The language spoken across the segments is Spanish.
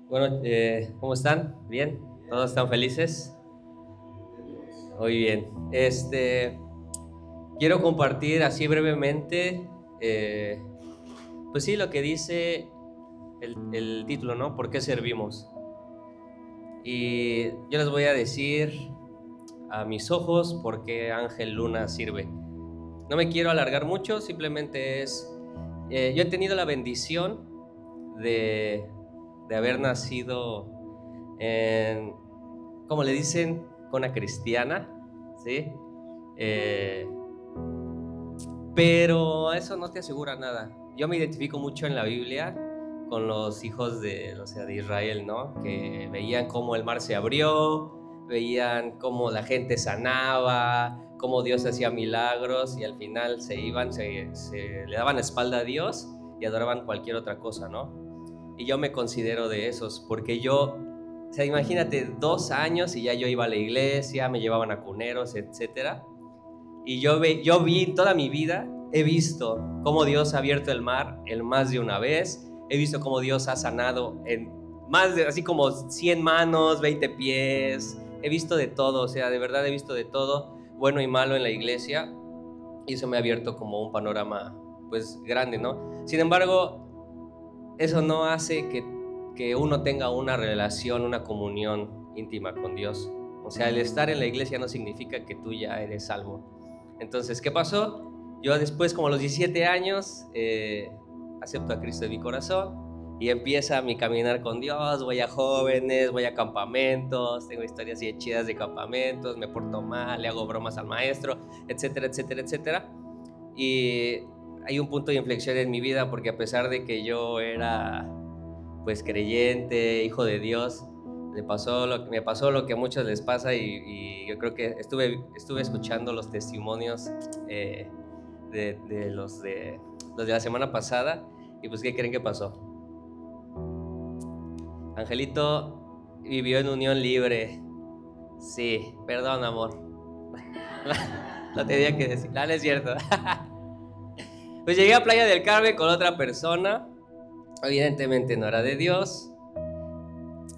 Bueno, ¿cómo están? ¿Bien? ¿Todos están felices? Muy bien. Quiero compartir así brevemente, eh, pues sí, lo que dice el título, ¿no? ¿Por qué servimos? Y yo les voy a decir a mis ojos por qué Ángel Luna sirve. No me quiero alargar mucho, simplemente yo he tenido la bendición de, de haber nacido en, como le dicen, cuna cristiana, ¿sí? Eh, pero eso no te asegura nada. Yo me identifico mucho en la Biblia con los hijos de Israel, ¿no? Que veían cómo el mar se abrió, veían cómo la gente sanaba, cómo Dios hacía milagros y al final se le daban la espalda a Dios y adoraban cualquier otra cosa, ¿no? Y yo me considero de esos, porque o sea, imagínate, 2 años y ya yo iba a la iglesia, me llevaban a cuneros, etcétera. Y yo vi toda mi vida, he visto cómo Dios ha abierto el mar en más de una vez, he visto cómo Dios ha sanado en más de, así como 100 manos, 20 pies, he visto de todo, o sea, de verdad he visto de todo, bueno y malo en la iglesia, y eso me ha abierto como un panorama, pues, grande, ¿no? Sin embargo, eso no hace que uno tenga una relación, una comunión íntima con Dios. O sea, el estar en la iglesia no significa que tú ya eres salvo. Entonces, ¿qué pasó? Yo después, como a los 17 años, acepto a Cristo en mi corazón y empieza mi caminar con Dios. Voy a jóvenes, voy a campamentos, tengo historias bien chidas de campamentos, me porto mal, le hago bromas al maestro, etcétera, etcétera, etcétera. Y hay un punto de inflexión en mi vida porque a pesar de que yo era pues creyente, hijo de Dios, me pasó lo que a muchos les pasa y yo creo que estuve escuchando los testimonios de los de la semana pasada y pues ¿qué creen que pasó? Angelito vivió en unión libre. Sí, perdón amor. Lo tenía que decir, no es cierto. Pues llegué a Playa del Carmen con otra persona, evidentemente no era de Dios.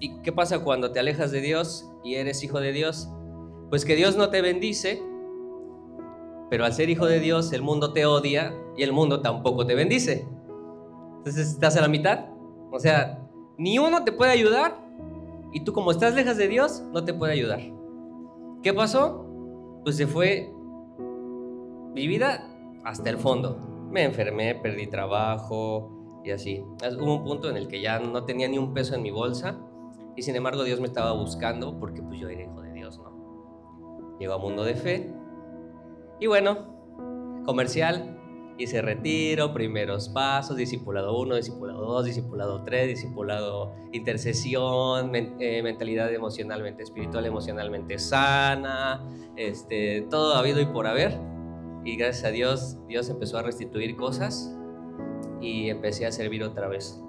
¿Y qué pasa cuando te alejas de Dios y eres hijo de Dios? Pues que Dios no te bendice, pero al ser hijo de Dios el mundo te odia y el mundo tampoco te bendice. Entonces estás a la mitad. O sea, ni uno te puede ayudar y tú como estás lejos de Dios no te puede ayudar. ¿Qué pasó? Pues se fue mi vida hasta el fondo. Me enfermé, perdí trabajo y así. Hubo un punto en el que ya no tenía ni un peso en mi bolsa y sin embargo Dios me estaba buscando porque pues yo era hijo de Dios, ¿no? Llegó a Mundo de Fe y bueno, comercial, hice retiro, primeros pasos, discipulado 1, discipulado 2, discipulado 3, discipulado intercesión, mentalidad emocionalmente espiritual, emocionalmente sana, todo habido y por haber. Y gracias a Dios, Dios empezó a restituir cosas y empecé a servir otra vez.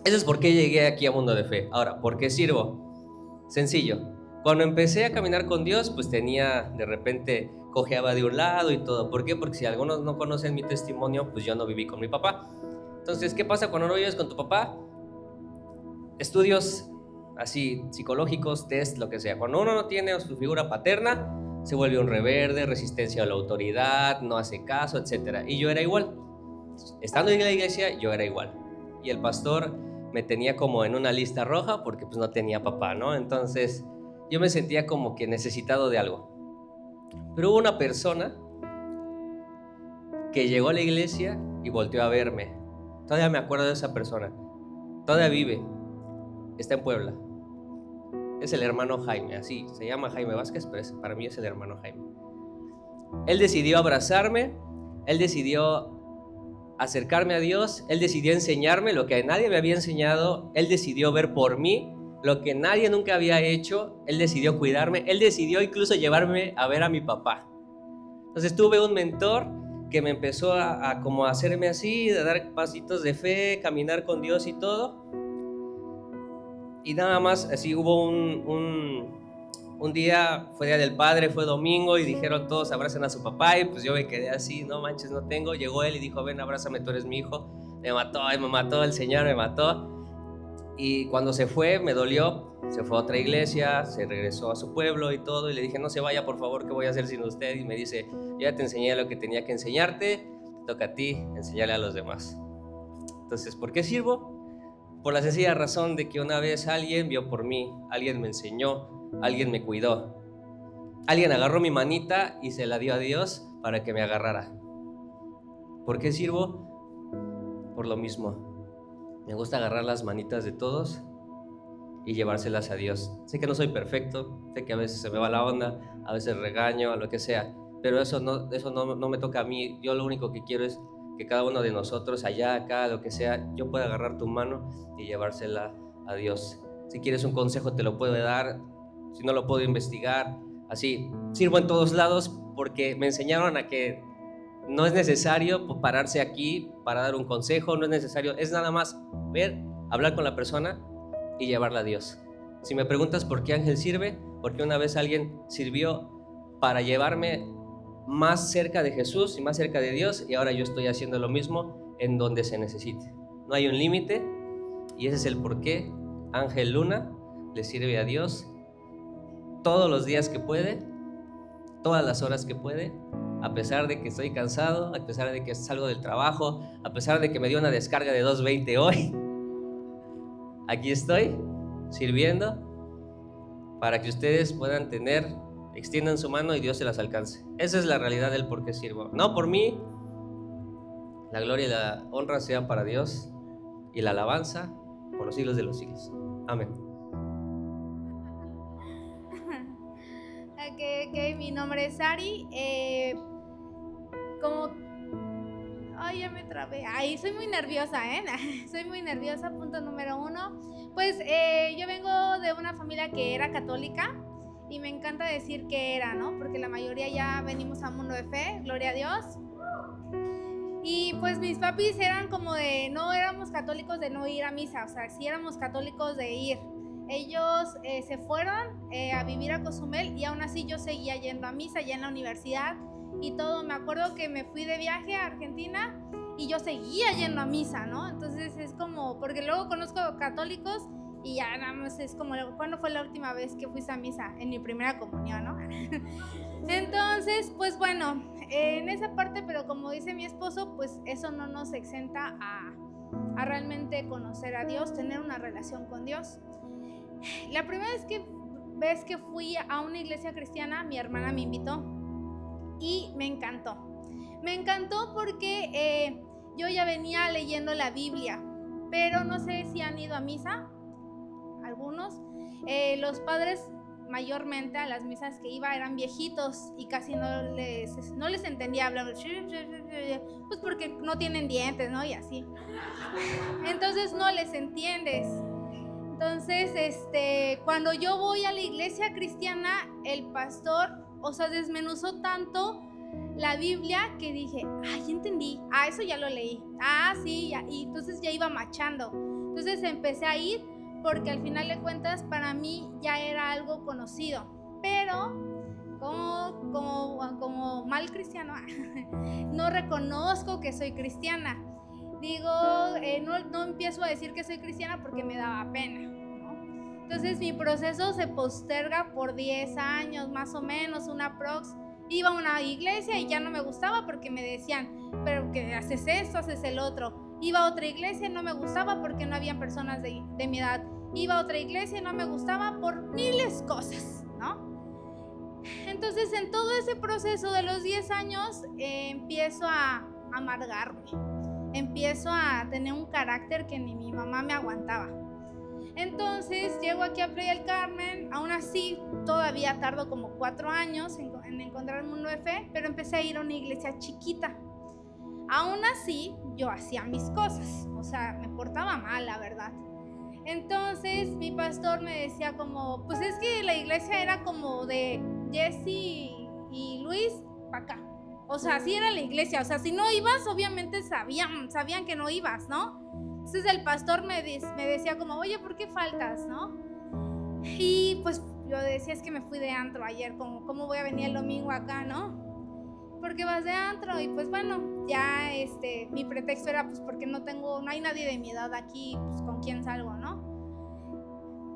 Eso es por qué llegué aquí a Mundo de Fe. Ahora, ¿por qué sirvo? Sencillo. Cuando empecé a caminar con Dios, pues de repente cojeaba de un lado y todo. ¿Por qué? Porque si algunos no conocen mi testimonio, pues yo no viví con mi papá. Entonces, ¿qué pasa cuando no vives con tu papá? Estudios así, psicológicos, test, lo que sea. Cuando uno no tiene su figura paterna, se vuelve un rebelde, resistencia a la autoridad, no hace caso, etc. Y yo era igual. Estando en la iglesia, yo era igual. Y el pastor me tenía como en una lista roja porque pues no tenía papá, ¿no? Entonces yo me sentía como que necesitado de algo. Pero hubo una persona que llegó a la iglesia y volteó a verme. Todavía me acuerdo de esa persona. Todavía vive. Está en Puebla. Es el hermano Jaime, así, se llama Jaime Vázquez, pero para mí es el hermano Jaime. Él decidió abrazarme, él decidió acercarme a Dios, él decidió enseñarme lo que nadie me había enseñado, él decidió ver por mí lo que nadie nunca había hecho, él decidió cuidarme, él decidió incluso llevarme a ver a mi papá. Entonces tuve un mentor que me empezó a como a hacerme así, a dar pasitos de fe, caminar con Dios y todo. Y nada más, así hubo un día, fue Día del Padre, fue domingo y dijeron todos abracen a su papá y pues yo me quedé así, no manches, no tengo. Llegó él y dijo, ven, abrázame, tú eres mi hijo. Me mató el Señor, me mató. Y cuando se fue, me dolió, se fue a otra iglesia, se regresó a su pueblo y todo, y le dije, no se vaya, por favor, ¿qué voy a hacer sin usted? Y me dice, ya te enseñé lo que tenía que enseñarte, te toca a ti enseñarle a los demás. Entonces, ¿por qué sirvo? Por la sencilla razón de que una vez alguien vio por mí, alguien me enseñó, alguien me cuidó, alguien agarró mi manita y se la dio a Dios para que me agarrara. ¿Por qué sirvo? Por lo mismo. Me gusta agarrar las manitas de todos y llevárselas a Dios. Sé que no soy perfecto, sé que a veces se me va la onda, a veces regaño, a lo que sea, pero eso no me toca a mí. Yo lo único que quiero es que cada uno de nosotros, allá, acá, lo que sea, yo pueda agarrar tu mano y llevársela a Dios. Si quieres un consejo te lo puedo dar, si no lo puedo investigar, así. Sirvo en todos lados porque me enseñaron a que no es necesario pararse aquí para dar un consejo, no es necesario, es nada más ver, hablar con la persona y llevarla a Dios. Si me preguntas por qué Ángel sirve, porque una vez alguien sirvió para llevarme más cerca de Jesús y más cerca de Dios, y ahora yo estoy haciendo lo mismo en donde se necesite. No hay un límite, y ese es el por qué Ángel Luna le sirve a Dios todos los días que puede, todas las horas que puede, a pesar de que estoy cansado, a pesar de que salgo del trabajo, a pesar de que me dio una descarga de 220 hoy. Aquí estoy sirviendo para que ustedes puedan extiendan su mano y Dios se las alcance. Esa es la realidad del por qué sirvo. No por mí, la gloria y la honra sean para Dios y la alabanza por los siglos de los siglos. Amén. Ok, mi nombre es Ari. Ya me trabé. Soy muy nerviosa, Soy muy nerviosa, punto número 1. Pues yo vengo de una familia que era católica y me encanta decir que era, ¿no? Porque la mayoría ya venimos a mundo de fe, gloria a Dios. Y pues mis papis eran como no éramos católicos de no ir a misa, o sea, sí éramos católicos de ir. Ellos se fueron a vivir a Cozumel y aún así yo seguía yendo a misa ya en la universidad y todo. Me acuerdo que me fui de viaje a Argentina y yo seguía yendo a misa, ¿no? Entonces es como, porque luego conozco católicos y ya nada más es como, ¿cuándo fue la última vez que fuiste a misa? En mi primera comunión, ¿no? Entonces, pues bueno, en esa parte, pero como dice mi esposo, pues eso no nos exenta a realmente conocer a Dios, tener una relación con Dios. La primera vez que fui a una iglesia cristiana, mi hermana me invitó y me encantó. Me encantó porque yo ya venía leyendo la Biblia, pero no sé si han ido a misa, algunos. Los padres mayormente a las misas que iba eran viejitos y casi no les entendía hablar, pues porque no tienen dientes, ¿no? Y así. Entonces no les entiendes. Entonces, cuando yo voy a la iglesia cristiana, el pastor, desmenuzó tanto la Biblia que dije, ya entendí, eso ya lo leí, sí, ya. Y entonces ya iba machando. Entonces empecé a ir porque al final de cuentas para mí ya era algo conocido, pero como mal cristiano, no reconozco que soy cristiana. Digo, no empiezo a decir que soy cristiana porque me daba pena, ¿no? Entonces mi proceso se posterga por 10 años más o menos, una prox. Iba a una iglesia y ya no me gustaba porque me decían, pero que haces esto, haces el otro. Iba a otra iglesia y no me gustaba porque no habían personas de mi edad. Iba a otra iglesia y no me gustaba por miles cosas, ¿no? Entonces en todo ese proceso de los 10 años empiezo a amargarme. Empiezo a tener un carácter que ni mi mamá me aguantaba. Entonces llego aquí a Playa del Carmen, aún así todavía tardo como 4 años en encontrar el mundo de fe, pero empecé a ir a una iglesia chiquita. Aún así yo hacía mis cosas, me portaba mal, la verdad. Entonces mi pastor me decía como, pues es que la iglesia era como de Jesse y Luis para acá. Así era la iglesia, si no ibas, obviamente sabían que no ibas, ¿no? Entonces el pastor me decía como, oye, ¿por qué faltas, no? Y pues yo decía, es que me fui de antro ayer, ¿cómo voy a venir el domingo acá, no? Porque vas de antro, y pues bueno, ya mi pretexto era pues porque no hay nadie de mi edad aquí, pues con quién salgo, ¿no?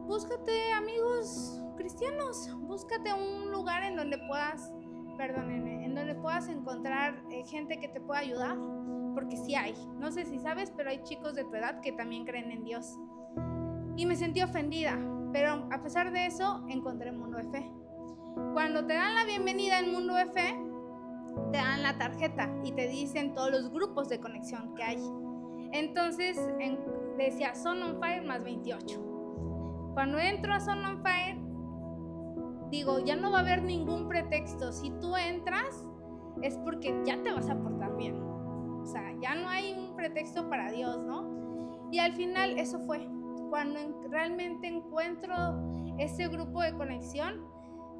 búscate amigos cristianos, búscate un lugar en donde puedas, en donde puedas encontrar gente que te pueda ayudar, porque sí hay, no sé si sabes, pero hay chicos de tu edad que también creen en Dios. Y me sentí ofendida, pero a pesar de eso encontré Mundo de Fe. Cuando te dan la bienvenida en Mundo de Fe, te dan la tarjeta y te dicen todos los grupos de conexión que hay. Entonces decía Son on Fire más 28. Cuando entro a Son on Fire, digo, ya no va a haber ningún pretexto. Si tú entras, es porque ya te vas a portar bien. O sea, ya no hay un pretexto para Dios, ¿no? Y al final eso fue. Cuando realmente encuentro ese grupo de conexión,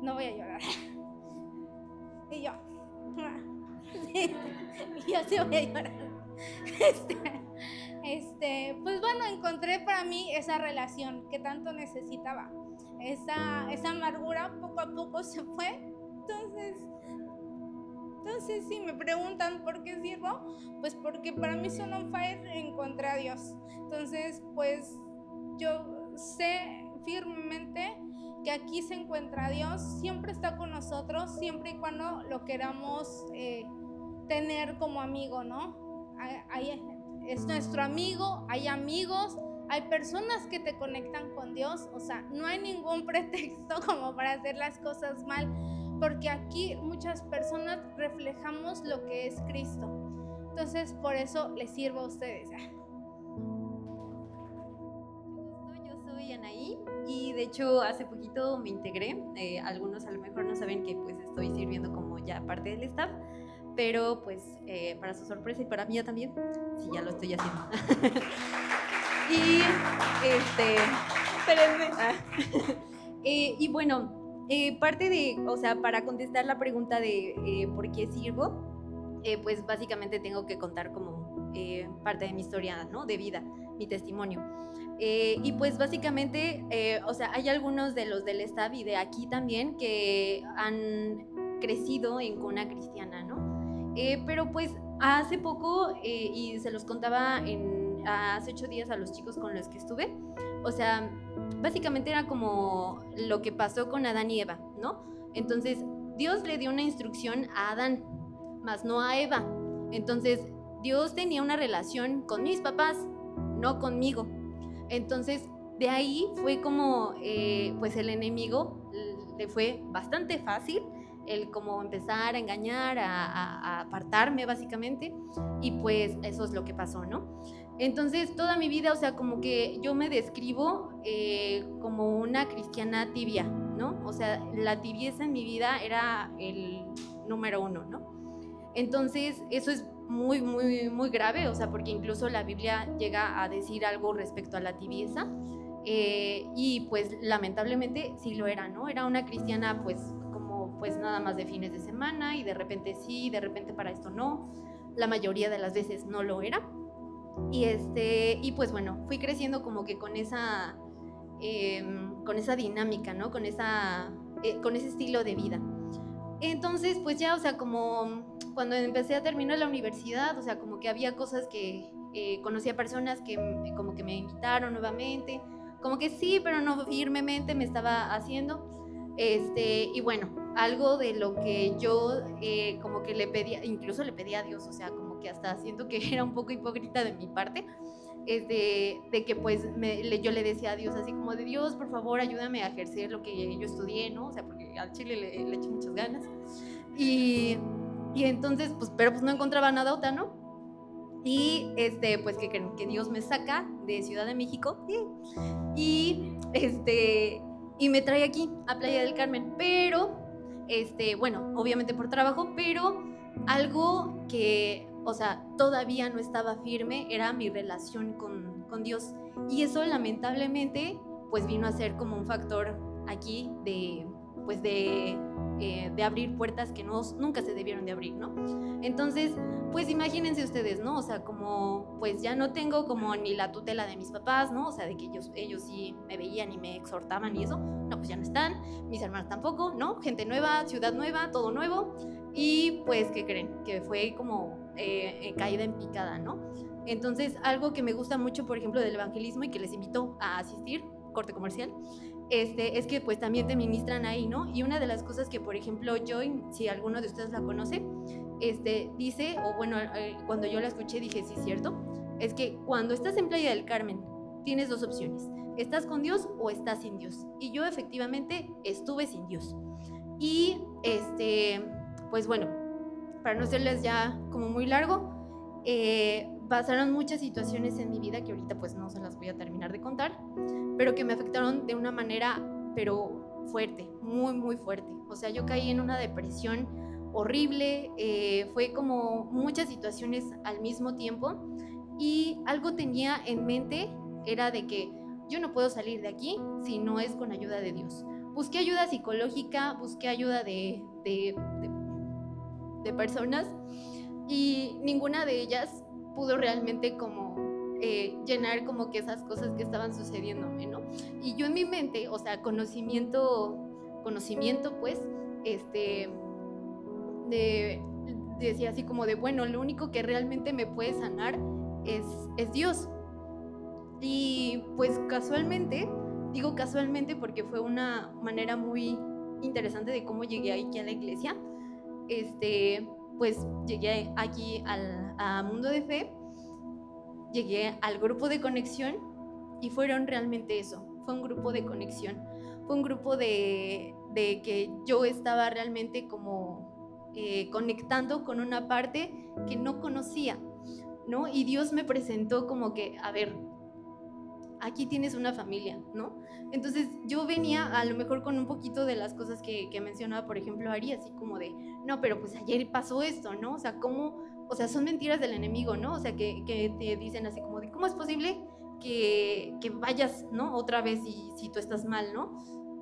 no voy a llorar. Y yo, sí, yo sí voy a llorar. Pues bueno, encontré para mí esa relación que tanto necesitaba. Esa amargura poco a poco se fue. Entonces si me preguntan por qué sirvo, pues porque para mí Son on Fire encontré a Dios. Entonces pues yo sé firmemente que aquí se encuentra Dios, siempre está con nosotros, siempre y cuando lo queramos tener como amigo, ¿no? Es nuestro amigo, hay amigos, hay personas que te conectan con Dios, o sea, no hay ningún pretexto como para hacer las cosas mal, porque aquí muchas personas reflejamos lo que es Cristo. Entonces, por eso les sirvo a ustedes. Yo soy Anaí y de hecho hace poquito me integré. Algunos a lo mejor no saben que pues estoy sirviendo como ya parte del staff, pero pues para su sorpresa y para mí también, sí, ya lo estoy haciendo. Y espérenme. Y bueno, parte de, o sea, para contestar la pregunta de por qué sirvo, pues básicamente tengo que contar como parte de mi historia, ¿no? De vida, mi testimonio. Y pues básicamente, o sea, hay algunos de los del staff y de aquí también que han crecido en cuna cristiana, ¿no? Pero pues hace poco, y se los contaba hace 8 días a los chicos con los que estuve, o sea, básicamente era como lo que pasó con Adán y Eva, ¿no? Entonces, Dios le dio una instrucción a Adán, más no a Eva. Entonces, Dios tenía una relación con mis papás, no conmigo. Entonces, de ahí fue como, pues el enemigo le fue bastante fácil el como empezar a engañar, a apartarme básicamente, y pues eso es lo que pasó, ¿no? Entonces, toda mi vida, o sea, como que yo me describo como una cristiana tibia, ¿no? O sea, la tibieza en mi vida era el número 1, ¿no? Entonces, eso es muy, muy, muy grave, o sea, porque incluso la Biblia llega a decir algo respecto a la tibieza, y pues lamentablemente sí lo era, ¿no? Era una cristiana pues como pues nada más de fines de semana, y de repente sí, de repente para esto no, la mayoría de las veces no lo era. Y pues bueno, fui creciendo como que con esa dinámica, ¿no? Con ese estilo de vida. Entonces, pues ya, o sea, como cuando empecé a terminar la universidad, o sea, como que había cosas que conocía personas que como que me invitaron nuevamente, como que sí, pero no firmemente me estaba haciendo. Y bueno, algo de lo que yo como que le pedía, incluso le pedía a Dios, o sea, como que hasta siento que era un poco hipócrita de mi parte, de que pues yo le decía a Dios así como de Dios, por favor, ayúdame a ejercer lo que yo estudié, ¿no? O sea, porque al chile le eché muchas ganas. Y entonces, pues, pero pues no encontraba nada otra, ¿no? Y pues que Dios me saca de Ciudad de México y me trae aquí a Playa del Carmen, pero bueno, obviamente por trabajo, pero algo que, o sea, todavía no estaba firme era mi relación con Dios, y eso lamentablemente pues vino a ser como un factor aquí de abrir puertas que nunca se debieron de abrir, ¿no? Entonces, pues imagínense ustedes, ¿no? O sea, como pues ya no tengo como ni la tutela de mis papás, ¿no? O sea, de que ellos sí me veían y me exhortaban y eso, no, pues ya no están, mis hermanos tampoco, ¿no? Gente nueva, ciudad nueva, todo nuevo, y pues, ¿qué creen? Que fue como caída en picada, ¿no? Entonces, algo que me gusta mucho, por ejemplo, del evangelismo y que les invito a asistir, corte comercial, es que pues también te ministran ahí, ¿no? Y una de las cosas que, por ejemplo, Joy, si alguno de ustedes la conoce, dice, o bueno, cuando yo la escuché dije, sí, cierto, es que cuando estás en Playa del Carmen tienes dos opciones, estás con Dios o estás sin Dios. Y yo efectivamente estuve sin Dios. Y pues bueno, para no hacerles ya como muy largo, pasaron muchas situaciones en mi vida que ahorita pues no se las voy a terminar de contar, pero que me afectaron de una manera, pero fuerte, muy, muy fuerte. O sea, yo caí en una depresión horrible, fue como muchas situaciones al mismo tiempo, y algo tenía en mente, era de que yo no puedo salir de aquí si no es con ayuda de Dios. Busqué ayuda psicológica, busqué ayuda de personas, y ninguna de ellas pudo realmente como llenar como que esas cosas que estaban sucediéndome, ¿no? Y yo en mi mente, o sea, conocimiento pues, decía así como de, bueno, lo único que realmente me puede sanar es Dios. Y pues casualmente, digo casualmente porque fue una manera muy interesante de cómo llegué aquí a la iglesia, pues llegué aquí a Mundo de Fe, llegué al grupo de conexión, y fueron realmente eso, fue un grupo de conexión, fue un grupo de que yo estaba realmente como conectando con una parte que no conocía, ¿no? Y Dios me presentó como que, a ver, aquí tienes una familia, ¿no? Entonces yo venía a lo mejor con un poquito de las cosas que mencionaba, por ejemplo, Ari, así como de, no, pero pues ayer pasó esto, ¿no? O sea, ¿cómo? O sea, son mentiras del enemigo, ¿no? O sea, que te dicen así como de, ¿cómo es posible que vayas, ¿no? Otra vez si tú estás mal, ¿no?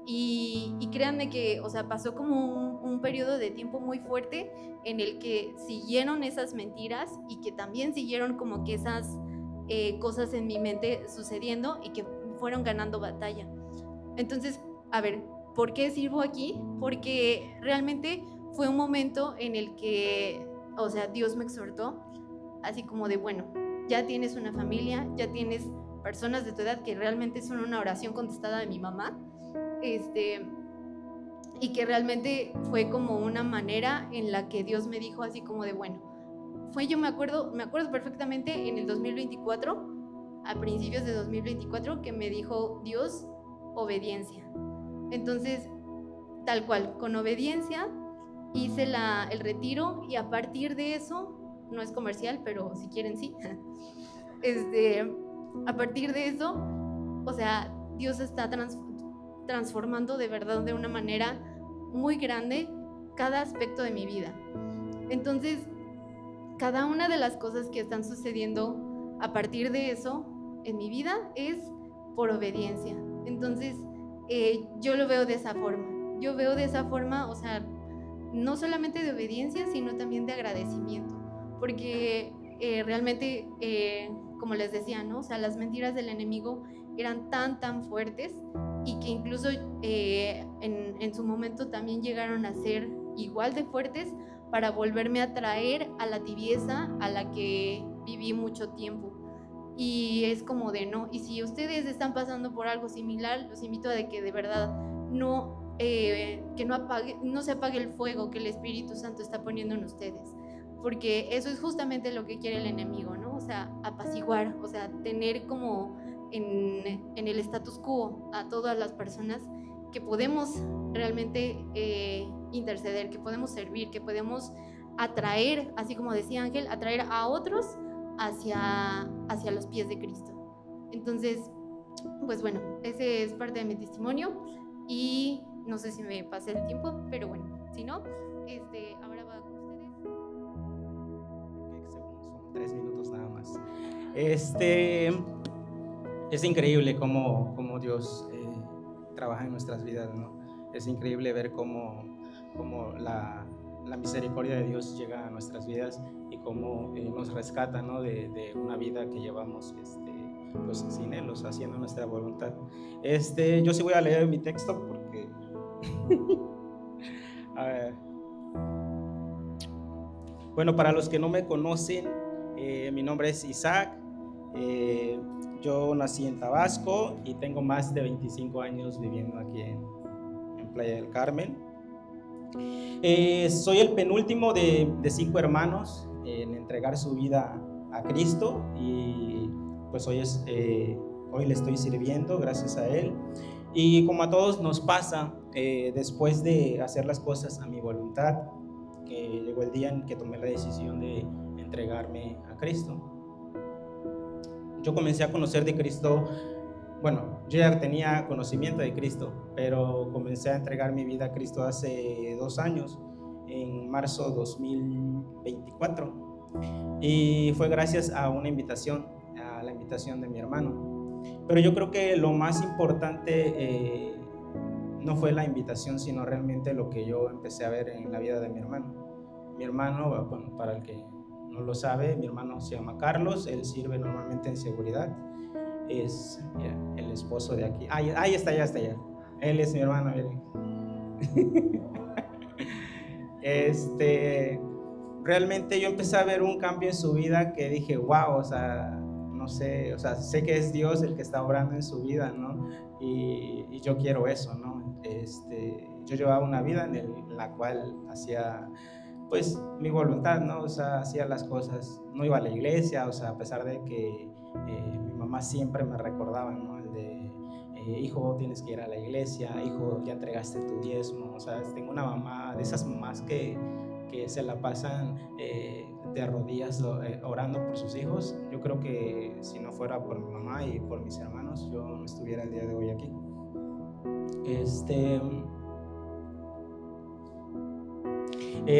Y créanme que, o sea, pasó como un periodo de tiempo muy fuerte en el que siguieron esas mentiras, y que también siguieron como que esas cosas en mi mente sucediendo, y que fueron ganando batalla. Entonces, a ver, ¿por qué sirvo aquí? Porque realmente fue un momento en el que, o sea, Dios me exhortó, así como de, bueno, ya tienes una familia, ya tienes personas de tu edad, que realmente son una oración contestada de mi mamá, y que realmente fue como una manera en la que Dios me dijo así como de, bueno, yo me acuerdo perfectamente en el 2024, a principios de 2024, que me dijo Dios, obediencia. Entonces, tal cual, con obediencia hice el retiro, y a partir de eso, no es comercial, pero si quieren sí, a partir de eso, o sea, Dios está transformando de verdad de una manera muy grande cada aspecto de mi vida. Entonces, cada una de las cosas que están sucediendo a partir de eso en mi vida es por obediencia. Entonces, yo lo veo de esa forma. Yo veo de esa forma, o sea, no solamente de obediencia, sino también de agradecimiento. Porque realmente, como les decía, ¿no? O sea, las mentiras del enemigo eran tan fuertes, y que incluso en su momento también llegaron a ser igual de fuertes, para volverme a traer a la tibieza a la que viví mucho tiempo. Y es como de, no, y si ustedes están pasando por algo similar, los invito a de que de verdad no se apague el fuego que el Espíritu Santo está poniendo en ustedes, porque eso es justamente lo que quiere el enemigo, ¿no? O sea, apaciguar, o sea, tener como en el status quo a todas las personas que podemos realmente interceder, que podemos servir, que podemos atraer, así como decía Ángel, atraer a otros hacia los pies de Cristo. Entonces, pues bueno, ese es parte de mi testimonio, y no sé si me pasé el tiempo, pero bueno, si no, ahora va con ustedes. Son 3 minutos nada más. Es increíble cómo Dios trabaja en nuestras vidas, ¿no? Es increíble ver cómo la misericordia de Dios llega a nuestras vidas, y cómo nos rescata, ¿no? de una vida que llevamos pues sin Él, o sea, haciendo nuestra voluntad. Yo sí voy a leer mi texto porque a ver. Bueno, para los que no me conocen, mi nombre es Isaac. Yo nací en Tabasco y tengo más de 25 años viviendo aquí en Playa del Carmen. Soy el penúltimo de 5 hermanos en entregar su vida a Cristo y pues hoy le estoy sirviendo gracias a Él. Y como a todos nos pasa, después de hacer las cosas a mi voluntad, llegó el día en que tomé la decisión de entregarme a Cristo. Yo comencé a conocer de Cristo, bueno, yo ya tenía conocimiento de Cristo, pero comencé a entregar mi vida a Cristo hace 2 años, en marzo 2024. Y fue gracias a una invitación, a la invitación de mi hermano. Pero yo creo que lo más importante no fue la invitación, sino realmente lo que yo empecé a ver en la vida de mi hermano. Mi hermano, bueno, para el que no lo sabe, mi hermano se llama Carlos, él sirve normalmente en seguridad, es el esposo de aquí. Ahí está, ya. Él es mi hermano. Realmente yo empecé a ver un cambio en su vida que dije, wow, o sea, no sé, o sea, sé que es Dios el que está obrando en su vida, ¿no? Y yo quiero eso, ¿no? Yo llevaba una vida en la cual hacía, pues, mi voluntad, ¿no? O sea, hacía las cosas, no iba a la iglesia, o sea, a pesar de que mi mamá siempre me recordaba, ¿no? El de, hijo, tienes que ir a la iglesia, hijo, ya entregaste tu diezmo, o sea, tengo una mamá, de esas mamás que se la pasan de rodillas orando por sus hijos. Yo creo que si no fuera por mi mamá y por mis hermanos, yo no estuviera el día de hoy aquí.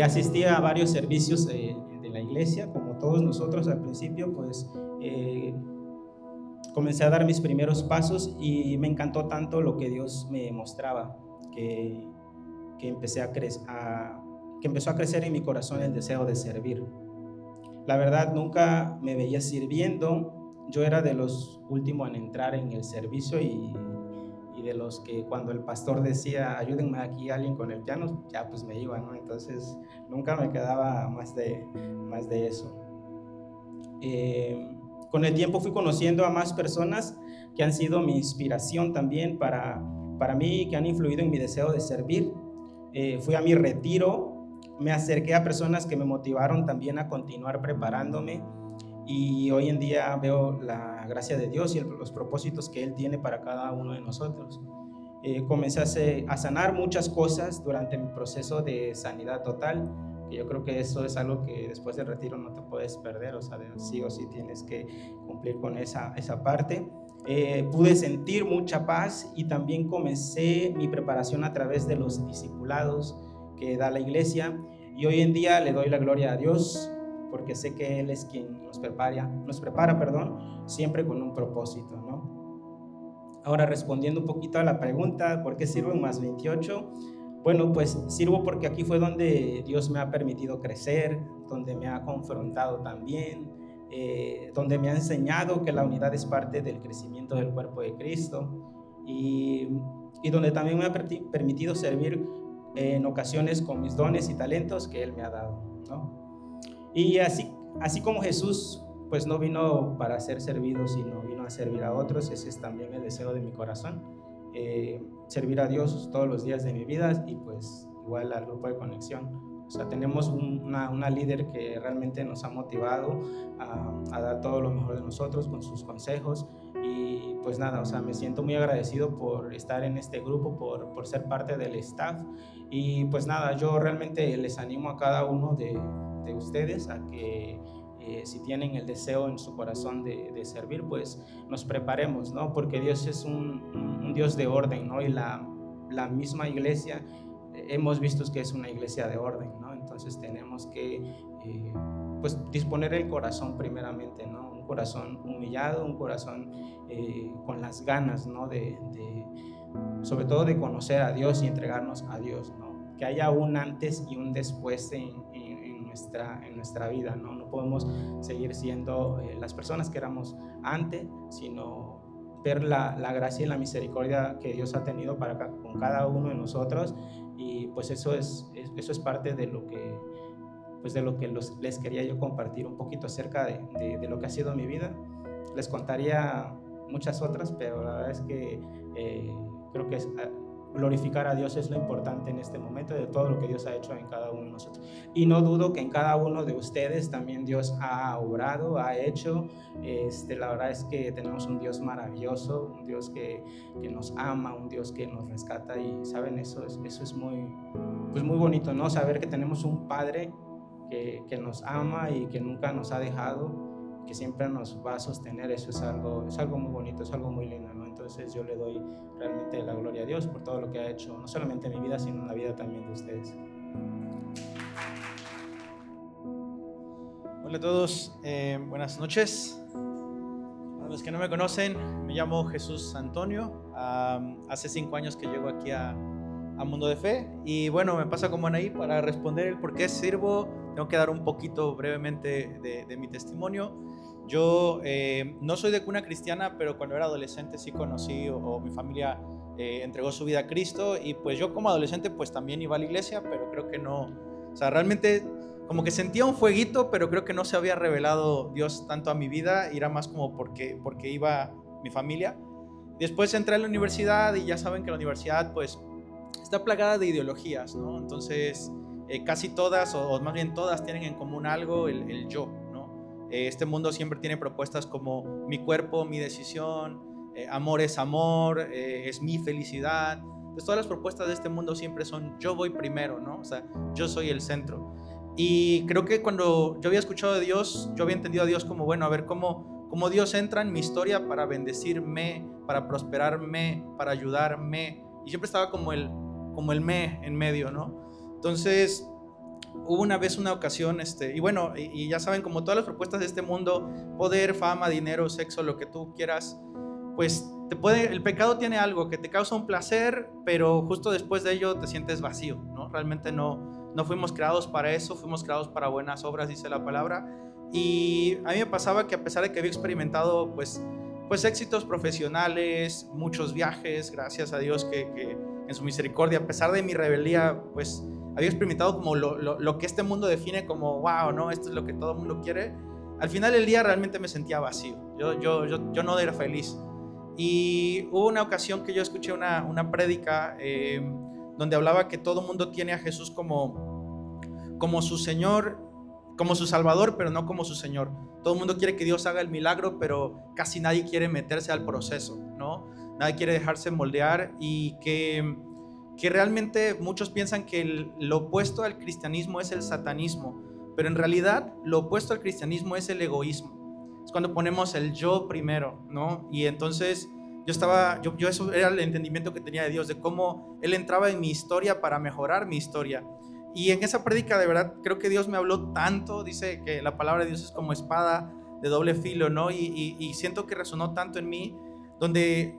Asistí a varios servicios de la iglesia, como todos nosotros al principio, pues comencé a dar mis primeros pasos y me encantó tanto lo que Dios me mostraba, que empezó a crecer en mi corazón el deseo de servir. La verdad, nunca me veía sirviendo. Yo era de los últimos en entrar en el servicio y de los que cuando el pastor decía, ayúdenme aquí alguien con el piano, ya pues me iba, ¿no? Entonces nunca me quedaba más de eso. Con el tiempo fui conociendo a más personas que han sido mi inspiración también para mí, que han influido en mi deseo de servir. Fui a mi retiro, me acerqué a personas que me motivaron también a continuar preparándome y hoy en día veo la gracia de Dios y los propósitos que Él tiene para cada uno de nosotros. Comencé a sanar muchas cosas durante mi proceso de sanidad total, que yo creo que eso es algo que después del retiro no te puedes perder, o sea, sí o sí tienes que cumplir con esa parte. Pude sentir mucha paz y también comencé mi preparación a través de los discipulados que da la iglesia y hoy en día le doy la gloria a Dios porque sé que Él es quien nos prepara, siempre con un propósito, ¿no? Ahora respondiendo un poquito a la pregunta, ¿por qué sirvo en Más 28? Bueno, pues sirvo porque aquí fue donde Dios me ha permitido crecer, donde me ha confrontado también, donde me ha enseñado que la unidad es parte del crecimiento del cuerpo de Cristo y donde también me ha permitido servir en ocasiones con mis dones y talentos que Él me ha dado, ¿no? Y así como Jesús pues no vino para ser servido, sino vino a servir a otros, ese es también el deseo de mi corazón, servir a Dios todos los días de mi vida y pues igual al grupo de conexión. O sea, tenemos una líder que realmente nos ha motivado a dar todo lo mejor de nosotros con sus consejos y pues nada, o sea, me siento muy agradecido por estar en este grupo, por ser parte del staff y pues nada, yo realmente les animo a cada uno de ustedes a que si tienen el deseo en su corazón de servir, pues nos preparemos, ¿no? Porque Dios es un Dios de orden, ¿no? Y la misma iglesia hemos visto que es una iglesia de orden, ¿no? Entonces tenemos que pues disponer el corazón primeramente, ¿no? Un corazón humillado, un corazón con las ganas, ¿no? Sobre todo de conocer a Dios y entregarnos a Dios, ¿no? Que haya un antes y un después en nuestra vida, ¿no? No podemos seguir siendo las personas que éramos antes, sino ver la gracia y la misericordia que Dios ha tenido con cada uno de nosotros y pues eso es parte de lo que les quería yo compartir un poquito acerca de lo que ha sido mi vida. Les contaría muchas otras, pero la verdad es que creo que glorificar a Dios es lo importante en este momento de todo lo que Dios ha hecho en cada uno de nosotros. Y no dudo que en cada uno de ustedes también Dios ha obrado, ha hecho. La verdad es que tenemos un Dios maravilloso, un Dios que nos ama, un Dios que nos rescata, y saben, eso es muy, pues muy bonito, ¿no? Saber que tenemos un Padre que nos ama y que nunca nos ha dejado, que siempre nos va a sostener. Eso es algo muy bonito, es algo muy lindo, ¿no? Entonces yo le doy realmente la gloria a Dios por todo lo que ha hecho, no solamente en mi vida, sino en la vida también de ustedes. Hola a todos, buenas noches. Para los que no me conocen, me llamo Jesús Antonio. Hace 5 años que llego aquí a Mundo de Fe, y bueno, me pasa como Anaí para responder el por qué sirvo. Tengo que dar un poquito brevemente de mi testimonio. Yo no soy de cuna cristiana, pero cuando era adolescente sí conocí, o mi familia entregó su vida a Cristo, y pues yo como adolescente pues también iba a la iglesia, pero creo que no, o sea, realmente como que sentía un fueguito, pero creo que no se había revelado Dios tanto a mi vida, y era más como porque iba mi familia. Después entré a la universidad, y ya saben que la universidad pues está plagada de ideologías, ¿no? Entonces casi todas, o más bien todas, tienen en común algo, el yo, ¿no? Este mundo siempre tiene propuestas como mi cuerpo, mi decisión, amor, es mi felicidad. Entonces todas las propuestas de este mundo siempre son yo voy primero, ¿no? O sea, yo soy el centro. Y creo que cuando yo había escuchado de Dios, yo había entendido a Dios como, bueno, a ver cómo Dios entra en mi historia para bendecirme, para prosperarme, para ayudarme, y siempre estaba como el me en medio, ¿no? Entonces hubo una vez una ocasión, y bueno, y ya saben, como todas las propuestas de este mundo, poder, fama, dinero, sexo, lo que tú quieras, pues el pecado tiene algo que te causa un placer, pero justo después de ello te sientes vacío, ¿no? Realmente no fuimos creados para eso, fuimos creados para buenas obras, dice la palabra. Y a mí me pasaba que a pesar de que había experimentado pues éxitos profesionales, muchos viajes, gracias a Dios que en su misericordia, a pesar de mi rebeldía, pues había experimentado como lo que este mundo define como wow, ¿no? Esto es lo que todo el mundo quiere. Al final del día realmente me sentía vacío, yo no era feliz. Y hubo una ocasión que yo escuché una prédica donde hablaba que todo el mundo tiene a Jesús como su Señor, como su Salvador, pero no como su Señor. Todo el mundo quiere que Dios haga el milagro, pero casi nadie quiere meterse al proceso, ¿no? Nadie quiere dejarse moldear, y que realmente muchos piensan que lo opuesto al cristianismo es el satanismo, pero en realidad lo opuesto al cristianismo es el egoísmo. Es cuando ponemos el yo primero, ¿no? Y entonces yo eso era el entendimiento que tenía de Dios, de cómo Él entraba en mi historia para mejorar mi historia. Y en esa prédica de verdad creo que Dios me habló tanto. Dice que la palabra de Dios es como espada de doble filo, ¿no? Y siento que resonó tanto en mí, donde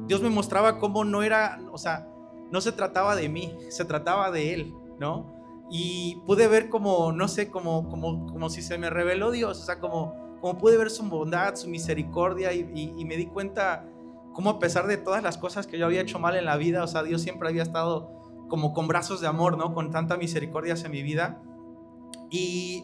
Dios me mostraba cómo no era, o sea, no se trataba de mí, se trataba de Él, ¿no? Y pude ver como, no sé, como si se me reveló Dios, o sea, como pude ver su bondad, su misericordia, y me di cuenta cómo a pesar de todas las cosas que yo había hecho mal en la vida, o sea, Dios siempre había estado como con brazos de amor, ¿no? Con tanta misericordia hacia mi vida. Y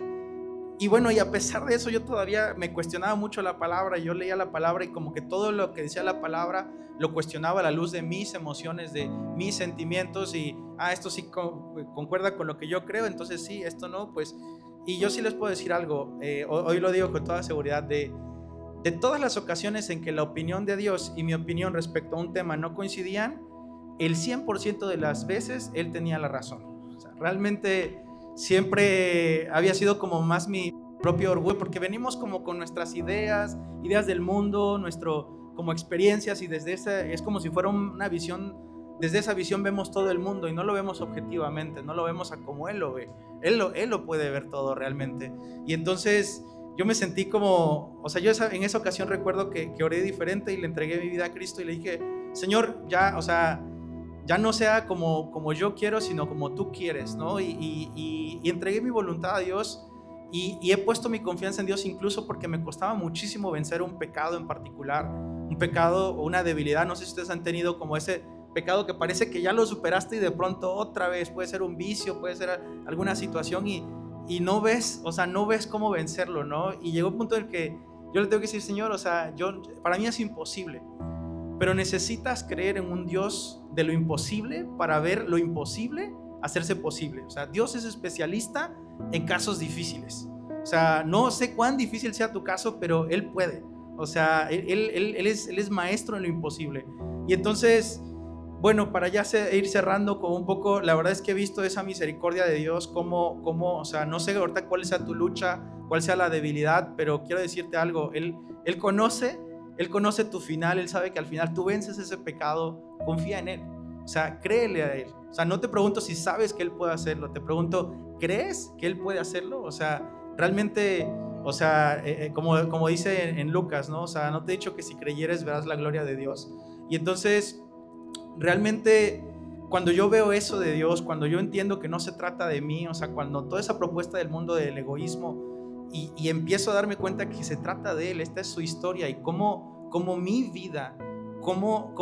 bueno, y a pesar de eso yo todavía me cuestionaba mucho la palabra. Yo leía la palabra y como que todo lo que decía la palabra lo cuestionaba a la luz de mis emociones, de mis sentimientos, y esto sí concuerda con lo que yo creo, entonces sí, esto no, pues. Y yo sí les puedo decir algo, hoy lo digo con toda seguridad, de todas las ocasiones en que la opinión de Dios y mi opinión respecto a un tema no coincidían, el 100% de las veces Él tenía la razón. O sea, realmente siempre había sido como más mi propio orgullo, porque venimos como con nuestras ideas del mundo, como experiencias, y desde esa es como si fuera una visión. Desde esa visión vemos todo el mundo y no lo vemos objetivamente, no lo vemos a como Él lo ve. Él lo puede ver todo realmente. Y entonces yo me sentí como, o sea, yo en esa ocasión recuerdo que oré diferente y le entregué mi vida a Cristo y le dije, Señor, ya, o sea, ya no sea como yo quiero, sino como tú quieres, ¿no? Y entregué mi voluntad a Dios, y he puesto mi confianza en Dios, incluso porque me costaba muchísimo vencer un pecado en particular, un pecado o una debilidad. No sé si ustedes han tenido como ese pecado que parece que ya lo superaste y de pronto otra vez, puede ser un vicio, puede ser alguna situación, y no ves, o sea, no ves cómo vencerlo, ¿no? Y llegó un punto en el que yo le tengo que decir, Señor, o sea, para mí es imposible. Pero necesitas creer en un Dios de lo imposible para ver lo imposible hacerse posible. O sea, Dios es especialista en casos difíciles. O sea, no sé cuán difícil sea tu caso, pero Él puede. O sea, Él es maestro en lo imposible. Y entonces, bueno, para ya ir cerrando con un poco, la verdad es que he visto esa misericordia de Dios, como, o sea, no sé ahorita cuál sea tu lucha, cuál sea la debilidad, pero quiero decirte algo, Él conoce tu final, Él sabe que al final tú vences ese pecado, confía en Él, o sea, créele a Él. O sea, no te pregunto si sabes que Él puede hacerlo, te pregunto, ¿crees que Él puede hacerlo? O sea, realmente, o sea, como dice en Lucas, ¿no? O sea, no te he dicho que si creyeres verás la gloria de Dios. Y entonces, realmente, cuando yo veo eso de Dios, cuando yo entiendo que no se trata de mí, o sea, cuando toda esa propuesta del mundo del egoísmo, y empiezo a darme cuenta que se trata de Él, esta es su historia, y cómo mi vida, cómo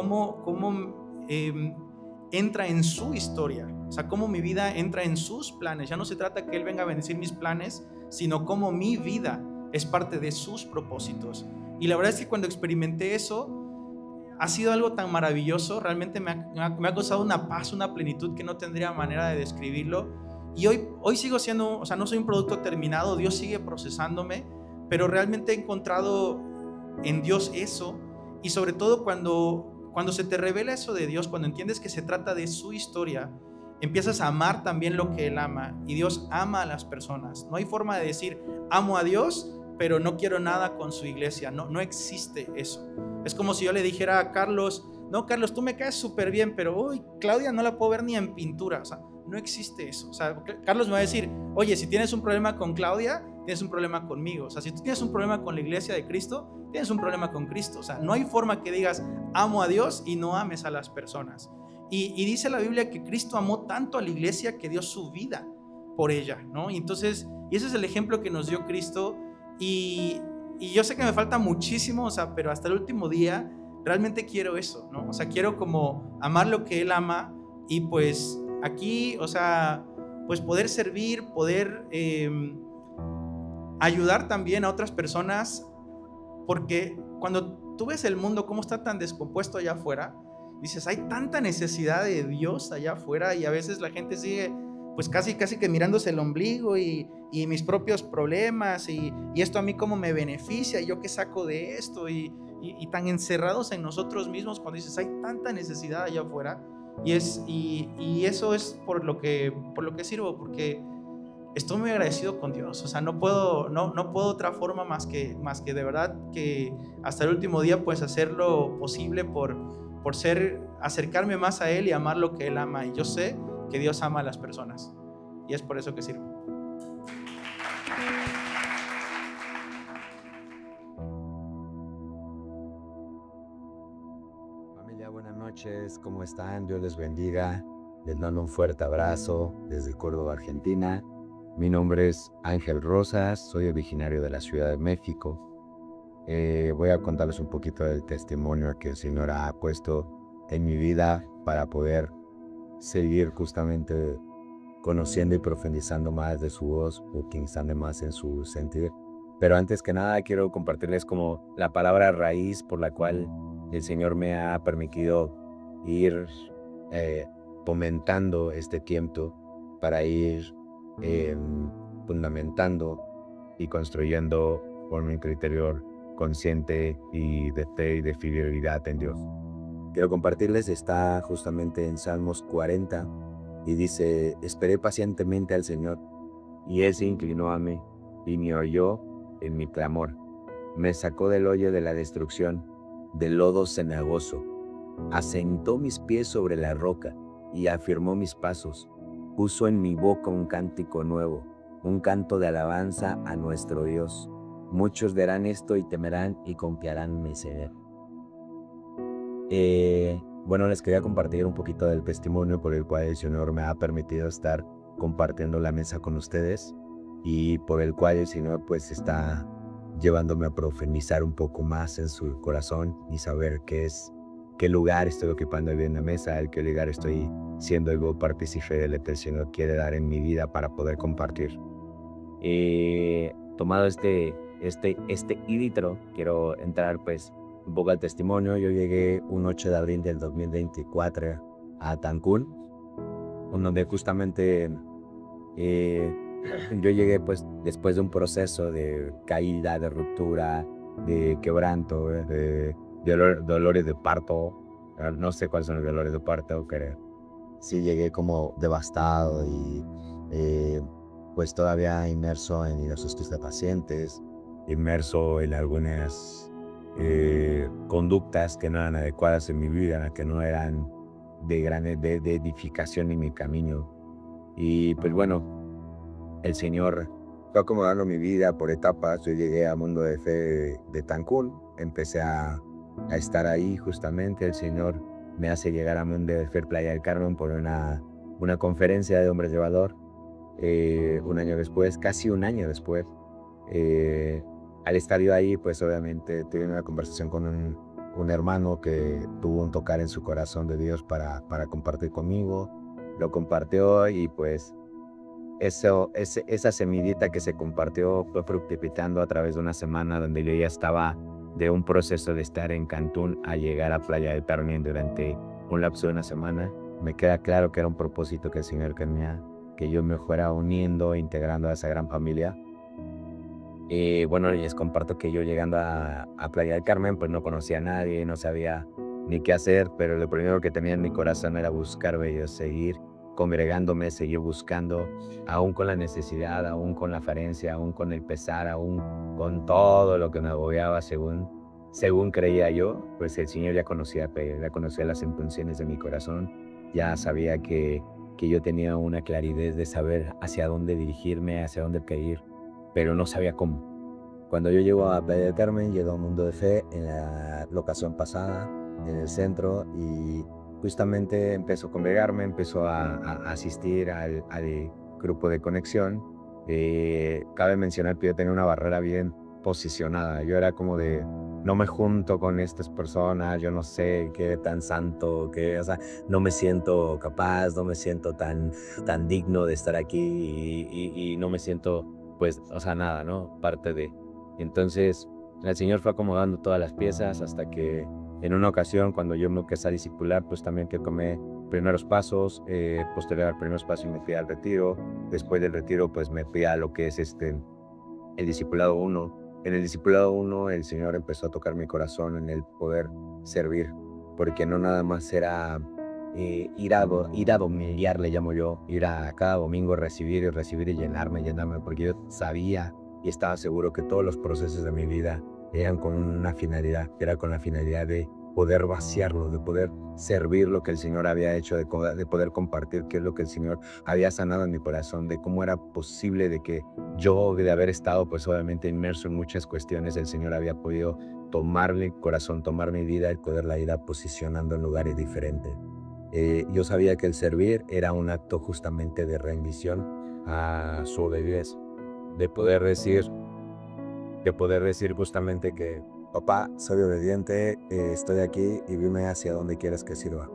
entra en su historia, o sea, cómo mi vida entra en sus planes. Ya no se trata que Él venga a bendecir mis planes, sino cómo mi vida es parte de sus propósitos. Y la verdad es que cuando experimenté eso, ha sido algo tan maravilloso, realmente me ha causado una paz, una plenitud que no tendría manera de describirlo. Y hoy sigo siendo, o sea, no soy un producto terminado, Dios sigue procesándome, pero realmente he encontrado en Dios eso. Y sobre todo cuando se te revela eso de Dios, cuando entiendes que se trata de su historia, empiezas a amar también lo que Él ama. Y Dios ama a las personas. No hay forma de decir, amo a Dios, pero no quiero nada con su iglesia. No existe eso. Es como si yo le dijera a Carlos, no, Carlos, tú me caes súper bien, pero uy, Claudia no la puedo ver ni en pintura. O sea, no existe eso. O sea, Carlos me va a decir, oye, si tienes un problema con Claudia, tienes un problema conmigo. O sea, si tú tienes un problema con la iglesia de Cristo, tienes un problema con Cristo. O sea, no hay forma que digas, amo a Dios y no ames a las personas. Y dice la Biblia que Cristo amó tanto a la iglesia que dio su vida por ella, ¿no? Y entonces, y ese es el ejemplo que nos dio Cristo. Y yo sé que me falta muchísimo, o sea, pero hasta el último día realmente quiero eso, ¿no? O sea, quiero como amar lo que Él ama y pues aquí, o sea, pues poder servir, poder ayudar también a otras personas, porque cuando tú ves el mundo cómo está tan descompuesto allá afuera, dices, hay tanta necesidad de Dios allá afuera y a veces la gente sigue pues casi que mirándose el ombligo y mis propios problemas y esto a mí cómo me beneficia y yo qué saco de esto y tan encerrados en nosotros mismos cuando dices, hay tanta necesidad allá afuera y eso es por lo que sirvo, porque estoy muy agradecido con Dios. O sea, no puedo otra forma más que de verdad que hasta el último día pues hacer lo posible por acercarme más a Él y amar lo que Él ama. Y yo sé que Dios ama a las personas y es por eso que sirvo. Familia, buenas noches, ¿cómo están? Dios les bendiga. Les mando un fuerte abrazo desde Córdoba, Argentina. Mi nombre es Ángel Rosas, soy originario de la Ciudad de México. Voy a contarles un poquito del testimonio que el Señor ha puesto en mi vida para poder seguir justamente conociendo y profundizando más de su voz, profundizando más en su sentir. Pero antes que nada quiero compartirles como la palabra raíz por la cual el Señor me ha permitido ir fomentando este tiempo para ir fundamentando y construyendo por mi interior consciente y de fe y de fidelidad en Dios. Quiero compartirles, está justamente en Salmos 40 y dice, esperé pacientemente al Señor y Él se inclinó a mí y me oyó en mi clamor. Me sacó del hoyo de la destrucción, del lodo cenagoso, asentó mis pies sobre la roca y afirmó mis pasos. Puso en mi boca un cántico nuevo, un canto de alabanza a nuestro Dios. Muchos verán esto y temerán y confiarán en mi Señor. Bueno, les quería compartir un poquito del testimonio por el cual el Señor me ha permitido estar compartiendo la mesa con ustedes y por el cual el Señor pues está llevándome a profundizar un poco más en su corazón y saber qué lugar estoy ocupando hoy en la mesa, qué lugar estoy siendo el partícipe de lo que el Señor quiere dar en mi vida para poder compartir. Tomado este este íditro, quiero entrar pues un poco al testimonio. Yo llegué un 8 de abril del 2024 a Cancún, donde justamente yo llegué pues después de un proceso de caída, de ruptura, de quebranto, de dolores de parto. No sé cuáles son los dolores de parto, pero sí llegué como devastado y pues todavía inmerso en diversos estupefacientes, inmerso en algunas conductas que no eran adecuadas en mi vida, que no eran de edificación en mi camino. Y pues bueno, el Señor fue acomodando mi vida por etapas. Yo llegué a Mundo de Fe de Cancún, empecé a estar ahí justamente. El Señor me hace llegar a Mundo de Fe Playa del Carmen por una conferencia de Hombre Llevador. Un año después, casi un año después, al estar yo ahí, pues obviamente tuve una conversación con un hermano que tuvo un tocar en su corazón de Dios para compartir conmigo. Lo compartió y pues esa semillita que se compartió fue fructificando a través de una semana donde yo ya estaba de un proceso de estar en Cancún a llegar a Playa del Carmen durante un lapso de una semana. Me queda claro que era un propósito que el Señor tenía, que yo me fuera uniendo e integrando a esa gran familia. Bueno, les comparto que yo llegando a Playa del Carmen, pues no conocía a nadie, no sabía ni qué hacer, pero lo primero que tenía en mi corazón era buscar, seguir congregándome, seguir buscando, aún con la necesidad, aún con la carencia, aún con el pesar, aún con todo lo que me agobiaba según creía yo, pues el Señor ya conocía las intenciones de mi corazón, ya sabía que yo tenía una claridad de saber hacia dónde dirigirme, hacia dónde ir, pero no sabía cómo. Cuando yo llego a Playa del Carmen, llego a Mundo de Fe en la locación pasada, en el centro, y justamente empezó a congregarme, empezó a asistir al grupo de conexión. Cabe mencionar que yo tenía una barrera bien posicionada. Yo era como de, no me junto con estas personas, yo no sé qué tan santo, o sea, no me siento capaz, no me siento tan digno de estar aquí y no me siento, pues, o sea, nada, ¿no? Parte de. Entonces, el Señor fue acomodando todas las piezas hasta que en una ocasión, cuando yo me empecé a discipular, pues también que tomé primeros pasos, posterior al primer paso me fui al retiro. Después del retiro, pues me fui a lo que es el discipulado 1. En el discipulado 1, el Señor empezó a tocar mi corazón en el poder servir, porque no nada más era ir a domiliar, le llamo yo, ir a cada domingo recibir y llenarme, porque yo sabía y estaba seguro que todos los procesos de mi vida eran con una finalidad, era con la finalidad de poder vaciarlo, de poder servir lo que el Señor había hecho, de poder compartir qué es lo que el Señor había sanado en mi corazón, de cómo era posible de que yo, de haber estado pues obviamente inmerso en muchas cuestiones, el Señor había podido tomar mi corazón, tomar mi vida y poderla ir posicionando en lugares diferentes. Yo sabía que el servir era un acto justamente de rendición a su obediencia, de poder decir justamente que, papá, soy obediente, estoy aquí y dime hacia dónde quieres que sirva.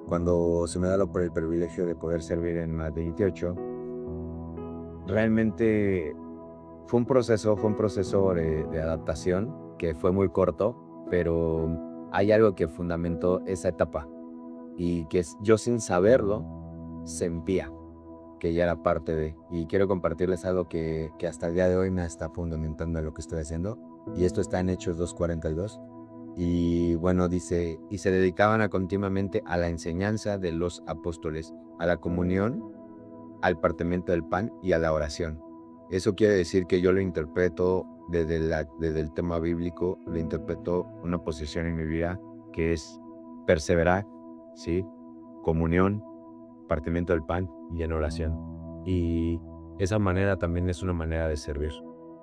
Cuando se me da por el privilegio de poder servir en más 28, realmente fue un proceso de adaptación que fue muy corto, pero hay algo que fundamentó esa etapa y que yo sin saberlo sentía que ya era parte de, y quiero compartirles algo que hasta el día de hoy me está fundamentando en lo que estoy haciendo, y esto está en Hechos 2:42, y bueno, dice, y se dedicaban continuamente a la enseñanza de los apóstoles, a la comunión, al partimiento del pan y a la oración. Eso quiere decir que yo lo interpreto desde el tema bíblico, lo interpreto una posición en mi vida que es perseverar, ¿sí? Comunión, partimiento del pan y en oración. Y esa manera también es una manera de servir,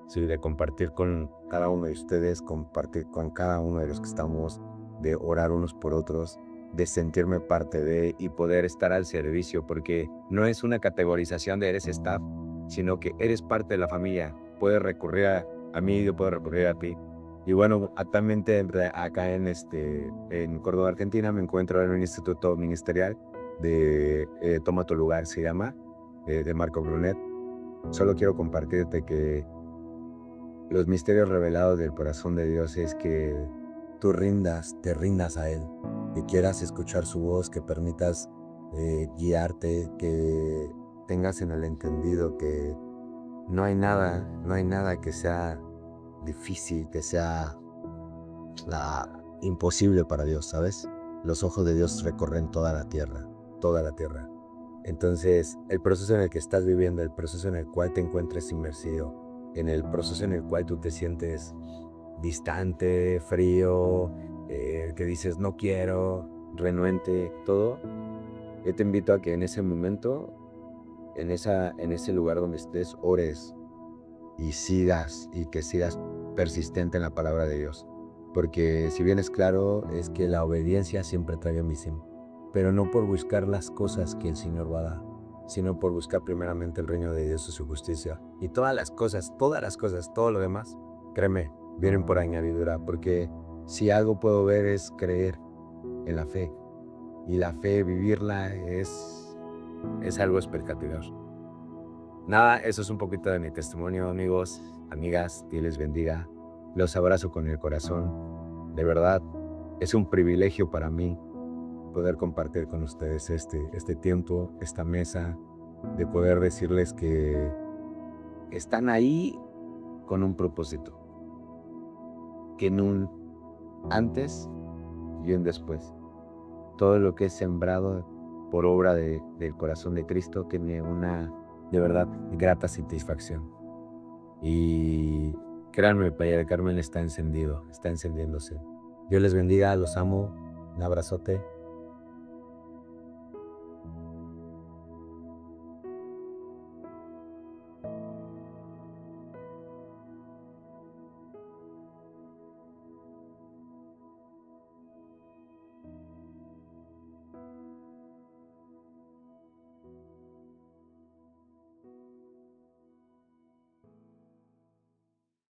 ¿sí? De compartir con cada uno de ustedes, compartir con cada uno de los que estamos, de orar unos por otros, de sentirme parte de y poder estar al servicio, porque no es una categorización de eres staff, sino que eres parte de la familia. Puedes recurrir a mí, yo puedo recurrir a ti. Y bueno, actualmente acá en Córdoba, Argentina, me encuentro en un instituto ministerial de Toma tu lugar, se llama, de Marco Brunet. Solo quiero compartirte que los misterios revelados del corazón de Dios es que tú te rindas a Él, que quieras escuchar su voz, que permitas guiarte, que tengas en el entendido que no hay nada que sea difícil, que sea imposible para Dios, ¿sabes? Los ojos de Dios recorren toda la tierra. Entonces, el proceso en el que estás viviendo, el proceso en el cual te encuentres inmersivo, en el proceso en el cual tú te sientes distante, frío, que dices no quiero, renuente, todo, yo te invito a que en ese momento, en ese lugar donde estés, ores y que sigas persistente en la palabra de Dios. Porque si bien es claro, es que la obediencia siempre trae bendición, pero no por buscar las cosas que el Señor va a dar, sino por buscar primeramente el reino de Dios y su justicia. Y todas las cosas, todo lo demás, créeme, vienen por añadidura, porque si algo puedo ver es creer en la fe. Y la fe, vivirla, es algo espectacular. Nada, eso es un poquito de mi testimonio, amigos, amigas, Dios les bendiga. Los abrazo con el corazón. De verdad, es un privilegio para mí poder compartir con ustedes este tiempo, esta mesa, de poder decirles que están ahí con un propósito, que en un antes y un después. Todo lo que es sembrado por obra del corazón de Cristo tiene una, de verdad, grata satisfacción. Y créanme, Playa del Carmen está encendiéndose. Dios les bendiga, los amo, un abrazote.